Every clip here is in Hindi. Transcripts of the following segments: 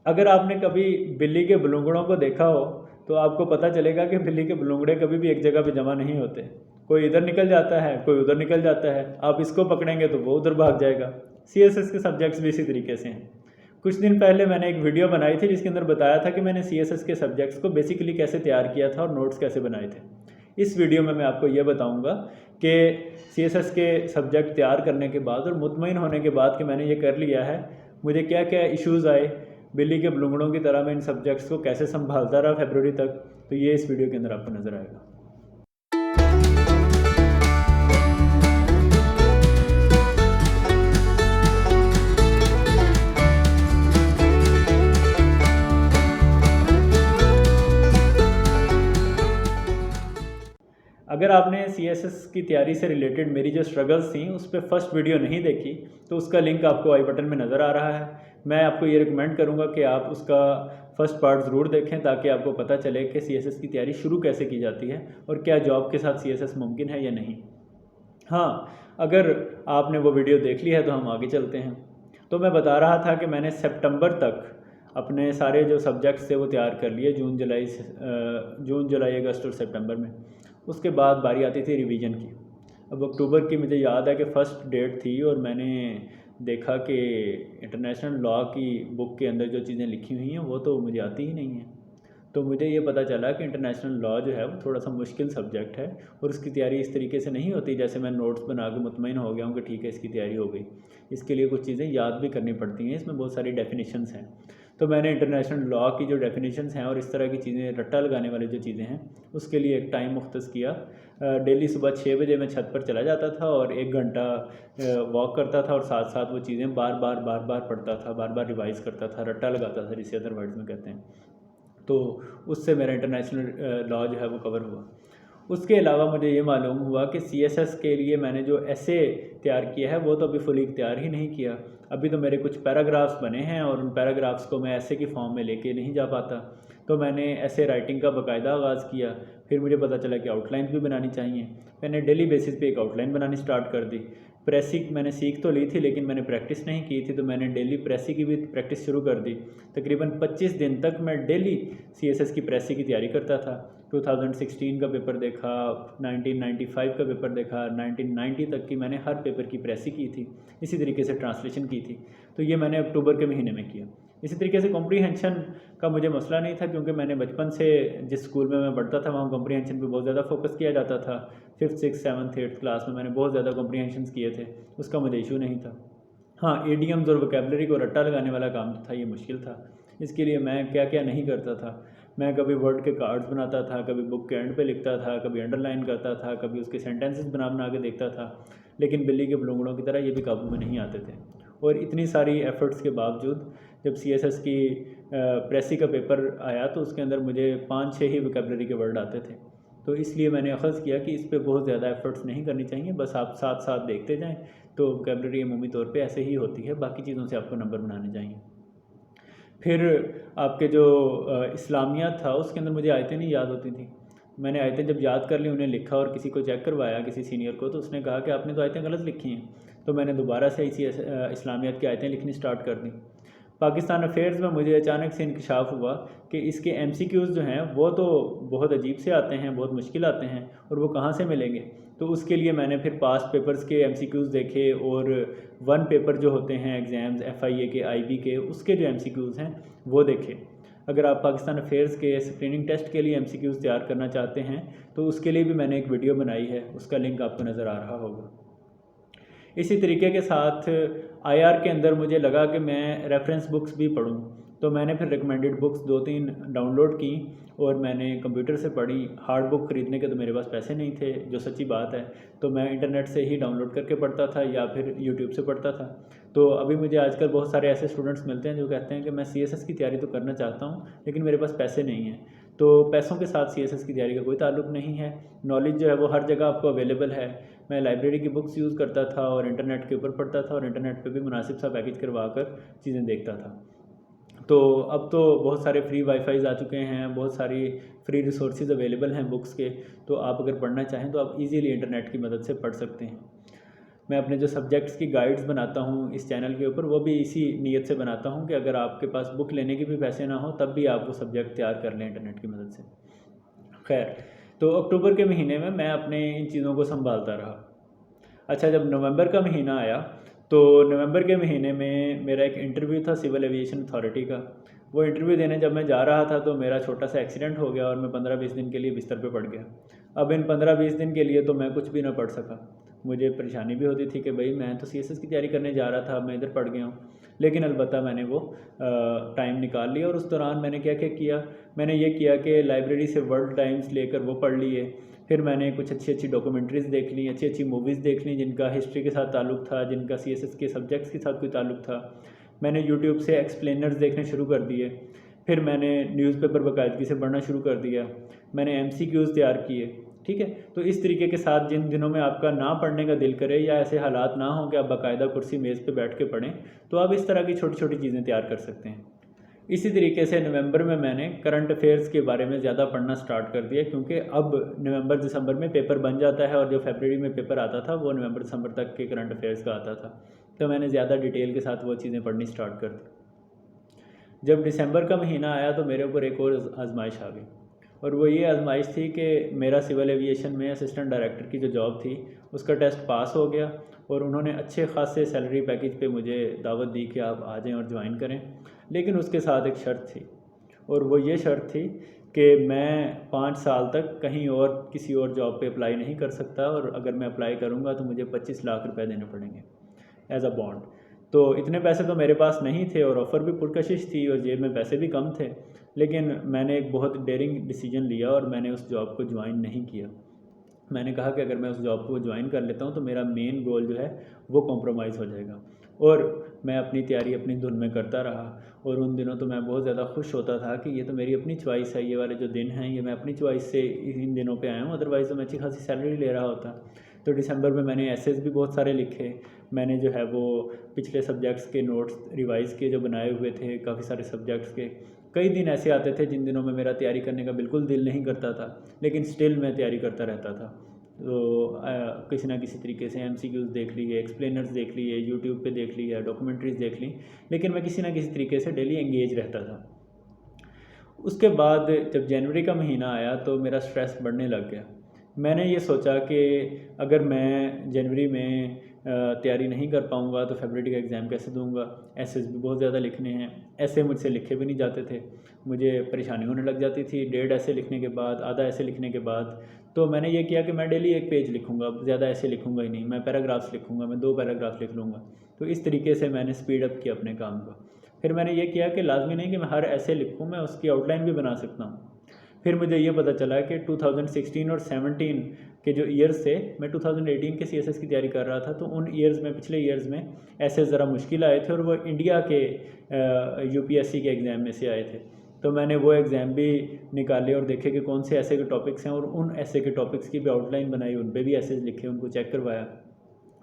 अगर आपने कभी बिल्ली के बलूंगड़ों को देखा हो तो आपको पता चलेगा कि बिल्ली के बलूंगड़े कभी भी एक जगह पे जमा नहीं होते। कोई इधर निकल जाता है, कोई उधर निकल जाता है। आप इसको पकड़ेंगे तो वो उधर भाग जाएगा। सीएसएस के सब्जेक्ट्स भी इसी तरीके से हैं। कुछ दिन पहले मैंने एक वीडियो बनाई थी जिसके अंदर बताया था कि मैंने सीएसएस के सब्जेक्ट्स को बेसिकली कैसे तैयार किया था और नोट्स कैसे बनाए थे। इस वीडियो में मैं आपको ये बताऊंगा कि सीएसएस के सब्जेक्ट तैयार करने के बाद और मुतमईन होने के बाद कि मैंने ये कर लिया है, मुझे क्या क्या इश्यूज़ आए, बिल्ली के बलूंगड़ों की तरह मैं इन सब्जेक्ट्स को कैसे संभालता रहा फरवरी तक, तो ये इस वीडियो के अंदर आपको नज़र आएगा। अगर आपने सीएसएस की तैयारी से रिलेटेड मेरी जो स्ट्रगल्स थी उस पर फर्स्ट वीडियो नहीं देखी तो उसका लिंक आपको आई बटन में नज़र आ रहा है। मैं आपको ये रिकमेंड करूँगा कि आप उसका फर्स्ट पार्ट ज़रूर देखें ताकि आपको पता चले कि सीएसएस की तैयारी शुरू कैसे की जाती है और क्या जॉब के साथ सीएसएस मुमकिन है या नहीं। हाँ, अगर आपने वो वीडियो देख ली है तो हम आगे चलते हैं। तो मैं बता रहा था कि मैंने सितंबर तक अपने सारे जो सब्जेक्ट्स थे वो तैयार कर लिए, जून जुलाई अगस्त और सितंबर में। उसके बाद बारी आती थी रिवीजन की। अब अक्टूबर की मुझे याद है कि फ़र्स्ट डेट थी और मैंने देखा कि इंटरनेशनल लॉ की बुक के अंदर जो चीज़ें लिखी हुई हैं वो तो मुझे आती ही नहीं हैं। तो मुझे ये पता चला कि इंटरनेशनल लॉ जो है वो थोड़ा सा मुश्किल सब्जेक्ट है और उसकी तैयारी इस तरीके से नहीं होती जैसे मैं नोट्स बना के मुतमईन हो गया हूँ कि ठीक है इसकी तैयारी हो गई। इसके लिए कुछ चीज़ें याद भी करनी पड़ती हैं, इसमें बहुत सारी डेफिनेशंस हैं। तो मैंने इंटरनेशनल लॉ की जो डेफिनेशंस हैं और इस तरह की चीज़ें रट्टा लगाने वाली जो चीज़ें हैं उसके लिए एक टाइम मुख्तस किया। डेली सुबह 6 बजे मैं छत पर चला जाता था और 1 घंटा वॉक करता था और साथ साथ वो चीज़ें बार बार पढ़ता था, बार बार रिवाइज़ करता था, रट्टा लगाता था जिसे अदर वर्ड्स में कहते हैं। तो उससे मेरा इंटरनेशनल लॉ जो है वो कवर हुआ। उसके अलावा मुझे ये मालूम हुआ कि सीएसएस के लिए मैंने जो एसे तैयार किया है वो तो अभी फुली तैयार ही नहीं किया। अभी तो मेरे कुछ पैराग्राफ्स बने हैं और उन पैराग्राफ्स को मैं एसे की फॉर्म में लेके नहीं जा पाता। तो मैंने एसे राइटिंग का बाकायदा आगाज़ किया। फिर मुझे पता चला कि आउटलाइंस भी बनानी चाहिए। मैंने डेली बेसिस पे एक आउटलाइन बनानी स्टार्ट कर दी। प्रेसिक मैंने सीख तो ली थी लेकिन मैंने प्रैक्टिस नहीं की थी, तो मैंने डेली प्रेसी की भी प्रैक्टिस शुरू कर दी। तकरीबन 25 दिन तक मैं डेली सीएसएस की प्रेसी की तैयारी करता था। 2016 का पेपर देखा, 1995 का पेपर देखा, 1990 तक की मैंने हर पेपर की प्रेसी की थी। इसी तरीके से ट्रांसलेशन की थी। तो ये मैंने अक्टूबर के महीने में किया। इसी तरीके से कॉम्प्रीहेंशन का मुझे मसला नहीं था क्योंकि मैंने बचपन से जिस स्कूल में मैं पढ़ता था वहाँ कॉम्प्रीहेंशन पे बहुत ज़्यादा फोकस किया जाता था। 5th 6th 7th 8th class में मैंने बहुत ज़्यादा कॉम्प्रीहेंशंस किए थे, उसका मुझे इशू नहीं था। हाँ, एडीएम्स और वोकेबलरी को रट्टा लगाने वाला काम था, ये मुश्किल था। इसके लिए मैं क्या क्या नहीं करता था। मैं कभी वर्ड के कार्ड्स बनाता था, कभी बुक के एंड पे लिखता था, कभी अंडरलाइन करता था, कभी उसके सेंटेंसेस बना बना के देखता था। लेकिन बिल्ली के बलूंगड़ों की तरह ये भी काबू में नहीं आते थे। और इतनी सारी एफ़र्ट्स के बावजूद जब सीएसएस की प्रेसी का पेपर आया तो उसके अंदर मुझे 5-6 ही वोकेबलरी के वर्ड आते थे। तो इसलिए मैंने अख़ज़ किया कि इस पे बहुत ज़्यादा एफ़र्ट्स नहीं करनी चाहिए, बस आप साथ साथ देखते जाएं तो वोकेबलरी अमूमी तौर पे ऐसे ही होती है, बाकी चीज़ों से आपको नंबर बनाने चाहिए। फिर आपके जो इस्लामियात था उसके अंदर मुझे आयतें नहीं याद होती थी। मैंने आयतें जब याद कर ली, उन्हें लिखा और किसी को चेक करवाया, किसी सीनियर को, तो उसने कहा कि आपने तो आयतें गलत लिखी हैं। तो मैंने दोबारा से इसी इस्लामियात की आयतें लिखनी स्टार्ट कर दी। पाकिस्तान अफेयर्स में मुझे अचानक से इंकशाफ हुआ कि इसके एमसीक्यूज़ जो हैं वो तो बहुत अजीब से आते हैं, बहुत मुश्किल आते हैं और वो कहाँ से मिलेंगे। तो उसके लिए मैंने फिर पास्ट पेपर्स के एमसीक्यूज़ देखे और वन पेपर जो होते हैं एग्ज़ाम्स एफआईए के, आईबी के, उसके जो एमसीक्यूज़ हैं वो देखे। अगर आप पाकिस्तान अफेयर्स के स्क्रीनिंग टेस्ट के लिए एमसीक्यूज़ तैयार करना चाहते हैं तो उसके लिए भी मैंने एक वीडियो बनाई है, उसका लिंक आपको नज़र आ रहा होगा। इसी तरीके के साथ आईआर के अंदर मुझे लगा कि मैं रेफरेंस बुक्स भी पढूं, तो मैंने फिर रिकमेंडेड बुक्स 2-3 डाउनलोड की और मैंने कंप्यूटर से पढ़ी। हार्ड बुक ख़रीदने के तो मेरे पास पैसे नहीं थे, जो सच्ची बात है, तो मैं इंटरनेट से ही डाउनलोड करके पढ़ता था या फिर यूट्यूब से पढ़ता था। तो अभी मुझे आजकल बहुत सारे ऐसे स्टूडेंट्स मिलते हैं जो कहते हैं कि मैं सीएसएस की तैयारी तो करना चाहता हूँ लेकिन मेरे पास पैसे नहीं हैं। तो पैसों के साथ सीएसएस की तैयारी का कोई ताल्लुक़ नहीं है। नॉलेज जो है वो हर जगह आपको अवेलेबल है। मैं लाइब्रेरी की बुक्स यूज़ करता था और इंटरनेट के ऊपर पढ़ता था और इंटरनेट पे भी मुनासिब सा पैकेज करवा कर चीज़ें देखता था। तो अब तो बहुत सारे फ्री वाईफाईज़ आ चुके हैं, बहुत सारी फ्री रिसोर्सेज अवेलेबल हैं बुक्स के, तो आप अगर पढ़ना चाहें तो आप इजीली इंटरनेट की मदद से पढ़ सकते हैं। मैं अपने जो सब्जेक्ट्स की गाइड्स बनाता हूँ इस चैनल के ऊपर, वो भी इसी नीयत से बनाता हूँ कि अगर आपके पास बुक लेने के भी पैसे ना हो तब भी आप वो सब्जेक्ट तैयार कर लें इंटरनेट की मदद से। खैर, तो अक्टूबर के महीने में मैं अपने इन चीज़ों को संभालता रहा। अच्छा, जब नवंबर का महीना आया तो नवंबर के महीने में मेरा एक इंटरव्यू था सिविल एविएशन अथॉरिटी का। वो इंटरव्यू देने जब मैं जा रहा था तो मेरा छोटा सा एक्सीडेंट हो गया और मैं 15-20 दिन के लिए बिस्तर पे पड़ गया। अब इन 15-20 दिन के लिए तो मैं कुछ भी ना पढ़ सका। मुझे परेशानी भी होती थी कि भाई मैं तो सीएसएस की तैयारी करने जा रहा था, मैं इधर पड़ गया हूँ। लेकिन अलबत्ता मैंने वो टाइम निकाल लिया और उस दौरान मैंने क्या क्या किया, मैंने ये किया कि लाइब्रेरी से वर्ल्ड टाइम्स लेकर वो पढ़ लिए। फिर मैंने कुछ अच्छी अच्छी डॉक्यूमेंट्रीज़ देख ली, अच्छी अच्छी मूवीज़ देख ली जिनका हिस्ट्री के साथ ताल्लुक़ था, जिनका सीएसएस के सब्जेक्ट्स के साथ कोई ताल्लुक़ था। मैंने यूट्यूब से एक्सप्लेनर्स देखने शुरू कर दिए। फिर मैंने न्यूज़पेपर बाकायदगी से पढ़ना शुरू कर दिया। मैंने एमसीक्यूज़ तैयार किए। ठीक है, तो इस तरीके के साथ जिन दिनों में आपका ना पढ़ने का दिल करे या ऐसे हालात ना हो कि आप बाकायदा कुर्सी मेज़ पे बैठ के पढ़ें, तो आप इस तरह की छोटी छोटी चीज़ें तैयार कर सकते हैं। इसी तरीके से नवंबर में मैंने करंट अफेयर्स के बारे में ज़्यादा पढ़ना स्टार्ट कर दिया, क्योंकि अब नवंबर दिसंबर में पेपर बन जाता है और जो फरवरी में पेपर आता था वो नवंबर दिसंबर तक के करंट अफेयर्स का आता था। तो मैंने ज़्यादा डिटेल के साथ वो चीज़ें पढ़नी स्टार्ट कर दी। जब दिसंबर का महीना आया तो मेरे ऊपर एक और आजमाइश आ गई, और वो ये आजमाइश थी कि मेरा सिविल एविएशन में असिस्टेंट डायरेक्टर की जो जॉब थी उसका टेस्ट पास हो गया और उन्होंने अच्छे खासे सैलरी पैकेज पे मुझे दावत दी कि आप आ जाएं और ज्वाइन करें। लेकिन उसके साथ एक शर्त थी, और वो ये शर्त थी कि मैं 5 साल तक कहीं और किसी और जॉब पे अप्लाई नहीं कर सकता, और अगर मैं अप्लाई करूँगा तो मुझे 25 लाख रुपए देने पड़ेंगे एज अ बॉन्ड। तो इतने पैसे तो मेरे पास नहीं थे और ऑफ़र भी पुरकशिश थी और जेब में पैसे भी कम थे, लेकिन मैंने एक बहुत डेयरिंग डिसीजन लिया और मैंने उस जॉब को ज्वाइन नहीं किया। मैंने कहा कि अगर मैं उस जॉब को ज्वाइन कर लेता हूँ तो मेरा मेन गोल जो है वो कॉम्प्रोमाइज़ हो जाएगा, और मैं अपनी तैयारी अपनी धुन में करता रहा। और उन दिनों तो मैं बहुत ज़्यादा खुश होता था कि ये तो मेरी अपनी चॉइस है, ये वाले जो दिन हैं ये मैं अपनी चॉइस से इन दिनों पे आया हूँ, अदरवाइज़ तो मैं अच्छी खासी सैलरी ले रहा होता। तो दिसंबर में मैंने एसेस भी बहुत सारे लिखे। मैंने जो है वो पिछले सब्जेक्ट्स के नोट्स रिवाइज़ किए जो बनाए हुए थे काफ़ी सारे सब्जेक्ट्स के। कई दिन ऐसे आते थे जिन दिनों में मेरा तैयारी करने का बिल्कुल दिल नहीं करता था, लेकिन स्टिल मैं तैयारी करता रहता था। तो किसी ना किसी तरीके से एमसीक्यूज़ देख लिए, एक्सप्लेनर्स देख लिए, यूट्यूब पे देख लिया, डॉक्यूमेंट्रीज़ देख ली, लेकिन मैं किसी ना किसी तरीके से डेली एंगेज रहता था। उसके बाद जब जनवरी का महीना आया तो मेरा स्ट्रेस बढ़ने लग गया। मैंने ये सोचा कि अगर मैं जनवरी में तैयारी नहीं कर पाऊँगा तो फरवरी का एग्ज़ाम कैसे दूँगा। एसेस भी बहुत ज़्यादा लिखने हैं, ऐसे मुझसे लिखे भी नहीं जाते थे, मुझे परेशानी होने लग जाती थी। 1.5 ऐसे लिखने के बाद, आधा ऐसे लिखने के बाद तो मैंने ये किया कि मैं डेली 1 पेज लिखूँगा, ज़्यादा ऐसे लिखूँगा ही नहीं, मैं पैराग्राफ्स लिखूँगा, मैं 2 पैराग्राफ लिख लूँगा। तो इस तरीके से मैंने स्पीड अप किया अपने काम को। फिर मैंने ये किया कि लाजमी नहीं कि मैं हर ऐसे लिखूँ, मैं उसकी आउटलाइन भी बना सकता हूँ। फिर मुझे ये पता चला कि 2016 और 17 के जो ईयर्स थे, मैं 2018 के सीएसएस की तैयारी कर रहा था, तो उन ईयर्स में, पिछले ईयर्स में ऐसे ज़रा मुश्किल आए थे और वो इंडिया के यूपीएससी के एग्ज़ाम में से आए थे। तो मैंने वो एग्ज़ाम भी निकाले और देखे कि कौन से ऐसे के टॉपिक्स हैं, और उन ऐसे के टॉपिक्स की भी आउटलाइन बनाई, उन पे भी ऐसे लिखे, उनको चेक करवाया।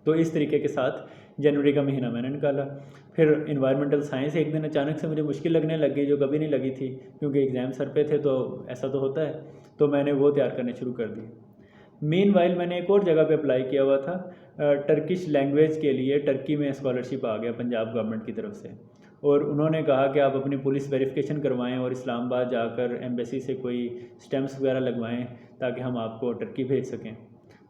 तो इस तरीके के साथ जनवरी का महीना मैंने निकाला। फिर इन्वायरमेंटल साइंस एक दिन अचानक से मुझे मुश्किल लगने लग गई, जो कभी नहीं लगी थी, क्योंकि एग्ज़ाम सर पे थे तो ऐसा तो होता है। तो मैंने वो तैयार करने शुरू कर दिए। मीनवाइल मैंने एक और जगह पे अप्लाई किया हुआ था टर्किश लैंग्वेज के लिए। टर्की में स्कॉलरशिप आ गया पंजाब गवर्नमेंट की तरफ से, और उन्होंने कहा कि आप अपनी पुलिस वेरिफिकेशन करवाएं और इस्लामाबाद जाकर एम्बेसी से कोई स्टैम्प्स वगैरह लगवाएं ताकि हम आपको टर्की भेज सकें।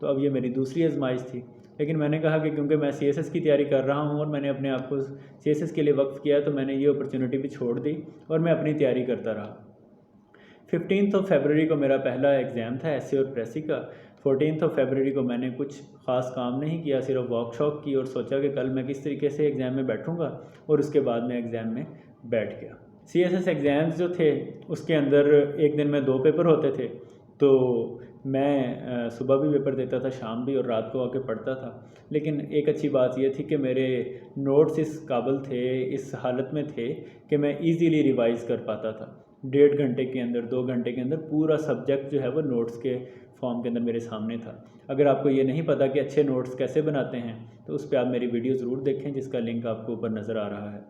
तो अब ये मेरी दूसरी आजमाइश थी, लेकिन मैंने कहा कि क्योंकि मैं सीएसएस की तैयारी कर रहा हूँ और मैंने अपने आप को सीएसएस के लिए वक्फ किया, तो मैंने ये अपॉर्चुनिटी भी छोड़ दी और मैं अपनी तैयारी करता रहा। 15 फरवरी को मेरा पहला एग्ज़ाम था एसए और प्रेसी का। 14 फरवरी को मैंने कुछ ख़ास काम नहीं किया, सिर्फ वर्कशॉप की और सोचा कि कल मैं किस तरीके से एग्ज़ाम में बैठूंगा, और उसके बाद मैं एग्ज़ाम में बैठ गया। सीएसएस एग्ज़ाम्स जो थे उसके अंदर एक दिन में 2 पेपर होते थे, तो मैं सुबह भी पेपर देता था, शाम भी, और रात को आके पढ़ता था। लेकिन एक अच्छी बात यह थी कि मेरे नोट्स इस काबिल थे, इस हालत में थे कि मैं इजीली रिवाइज़ कर पाता था। 1.5 घंटे के अंदर, 2 घंटे के अंदर पूरा सब्जेक्ट जो है वो नोट्स के फॉर्म के अंदर मेरे सामने था। अगर आपको ये नहीं पता कि अच्छे नोट्स कैसे बनाते हैं तो उस पर आप मेरी वीडियो ज़रूर देखें, जिसका लिंक आपको ऊपर नज़र आ रहा है।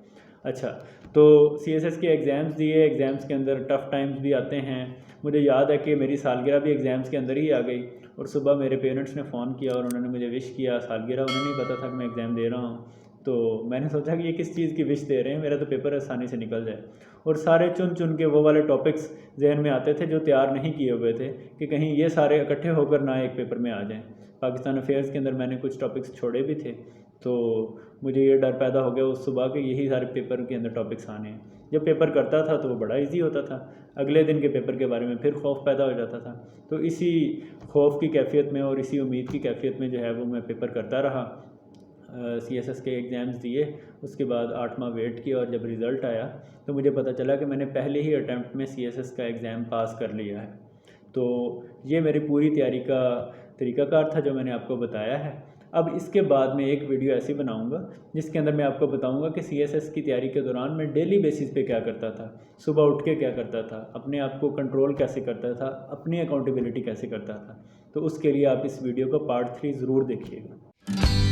अच्छा, तो CSS के एग्ज़ाम्स दिए, एग्ज़ाम्स के अंदर टफ़ टाइम्स भी आते हैं। मुझे याद है कि मेरी सालगिरह भी एग्ज़ाम्स के अंदर ही आ गई और सुबह मेरे पेरेंट्स ने फ़ोन किया और उन्होंने मुझे विश किया। सालगिरह उन्हें नहीं पता था कि मैं एग्ज़ाम दे रहा हूँ, तो मैंने सोचा कि ये किस चीज़ की विश दे रहे हैं, मेरा तो पेपर आसानी से निकल जाए। और सारे चुन चुन के वो वाले टॉपिक्स जहन में आते थे जो तैयार नहीं किए हुए थे कि कहीं ये सारे इकट्ठे होकर ना एक पेपर में आ जाएँ। पाकिस्तान अफेयर्स के अंदर मैंने कुछ टॉपिक्स छोड़े भी थे, तो मुझे ये डर पैदा हो गया उस सुबह के यही सारे पेपर के अंदर टॉपिक्स आने हैं। जब पेपर करता था तो वो बड़ा इजी होता था, अगले दिन के पेपर के बारे में फिर खौफ पैदा हो जाता था। तो इसी खौफ की कैफियत में और इसी उम्मीद की कैफियत में जो है वो मैं पेपर करता रहा। CSS के एग्ज़ाम्स दिए, उसके बाद 8 माह वेट किया और जब रिज़ल्ट आया तो मुझे पता चला कि मैंने पहले ही अटैम्प्ट में CSS का एग्ज़ाम पास कर लिया है। तो ये मेरी पूरी तैयारी का तरीक़ाकार था जो मैंने आपको बताया है। अब इसके बाद मैं एक वीडियो ऐसी बनाऊंगा जिसके अंदर मैं आपको बताऊंगा कि CSS की तैयारी के दौरान मैं डेली बेसिस पे क्या करता था, सुबह उठ के क्या करता था, अपने आप को कंट्रोल कैसे करता था, अपनी अकाउंटेबिलिटी कैसे करता था। तो उसके लिए आप इस वीडियो का पार्ट 3 ज़रूर देखिएगा।